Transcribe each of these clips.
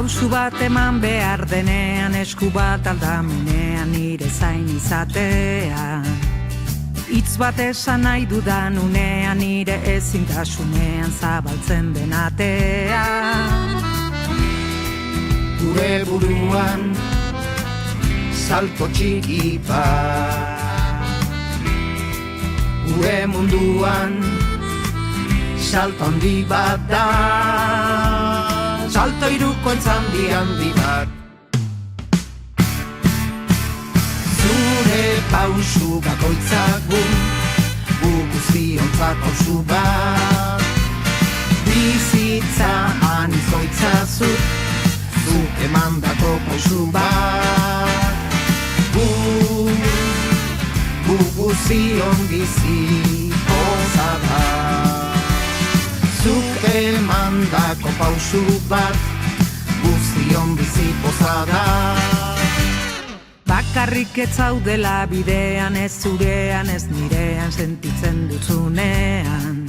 Pausu bat eman behar denean, esku bat aldamenean nire zain izatea. Hitz bat esan nahi dudan unean, nire ezintasunean zabaltzen den atea. Gure buruan salto txiki bat, gure munduan salto handi bat da, salto hirukoitz handi bat. Zure pausu bakoitzak gu guztiontzat pausu bat, bizitza anitzoitzazut, zuk emandako pausu bat. Gu guzion bizi poza da, zuk emandako pausu bat, guzion bizi poza da. Bakarrik ez zaudela bidean, ez zurean, ez nirean sentitzen dutzunean.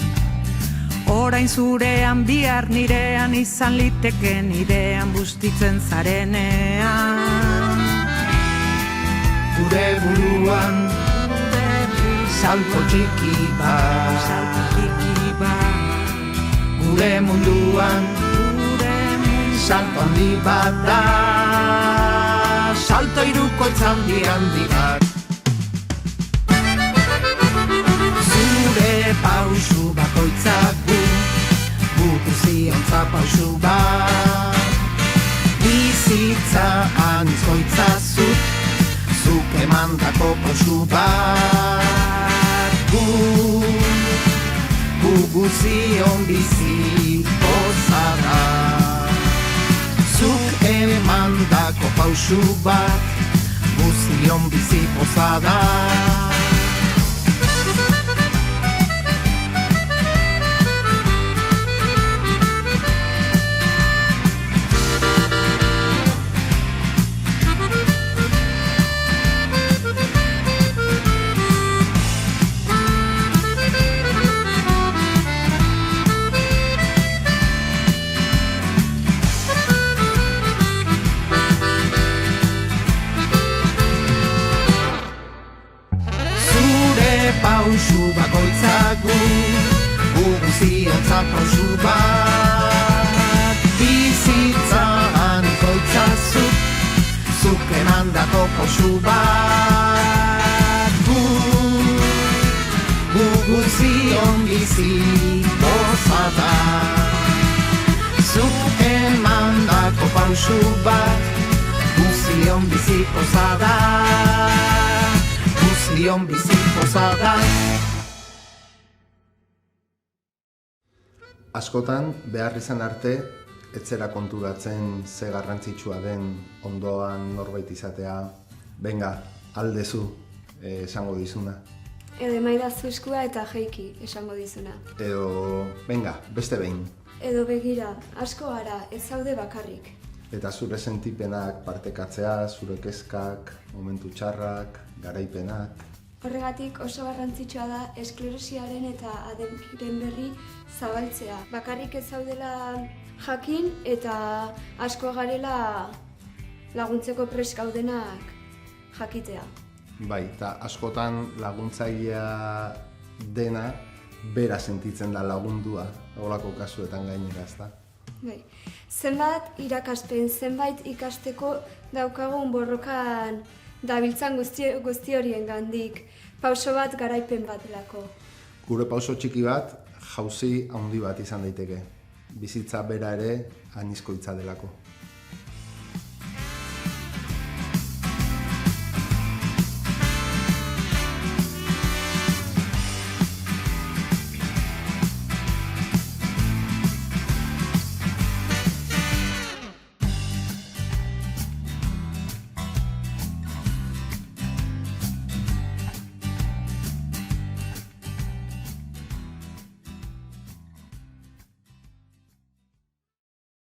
Orain zurean, bihar nirean, izan liteke nirean bustitzen zarenean. Gure buruan salto txiki bat, gure munduan salto handi bat da, salto hirukoitz handi bat. Zure pausu bakoitzak gu guztiontzat pausu bat, bizitza anitzoitzazut, zuk emandako pausu bat. Gu guzion bizi poza da, zuk emandako pausu bat, guzion bizi poza da. Pausu bakoitzak gu guztiontzat pausu bat, bizitza anitzoitzazut, zuk emandako pausu bat. Gu guzion bizi poza da, zuk emandako pausu bat, guzion bizi poza da. Guzion bizi poza da. Askotan, behar izan arte, etzera konturatzen ze garrantzitsua den ondoan norbait izatea, benga, aldezu esango dizuna. Edo emaidazu eskua eta jeiki esango dizuna. Edo, benga, beste behin. Edo begira, asko gara, ez zaude bakarrik. Eta zure sentipenak partekatzea, zure kezkak, momentu txarrak, garaipenak. Horregatik oso garrantzitsua da esklerosiaren eta adekiren berri zabaltzea. Bakarrik ez zaudela jakin eta asko garela laguntzeko prest gaudenak jakitea. Bai, eta askotan laguntzailea dena bera sentitzen da lagundua, horrelako kasuetan gainera, ezta? Bai. Zenbat irakaspen, zenbait ikasteko daukagun borrokan dabiltzan guzti horien gandik, pauso bat garaipen bat delako. Gure pauso txiki bat, jauzi handi bat izan daiteke. Bizitza bera ere anizkoitza delako.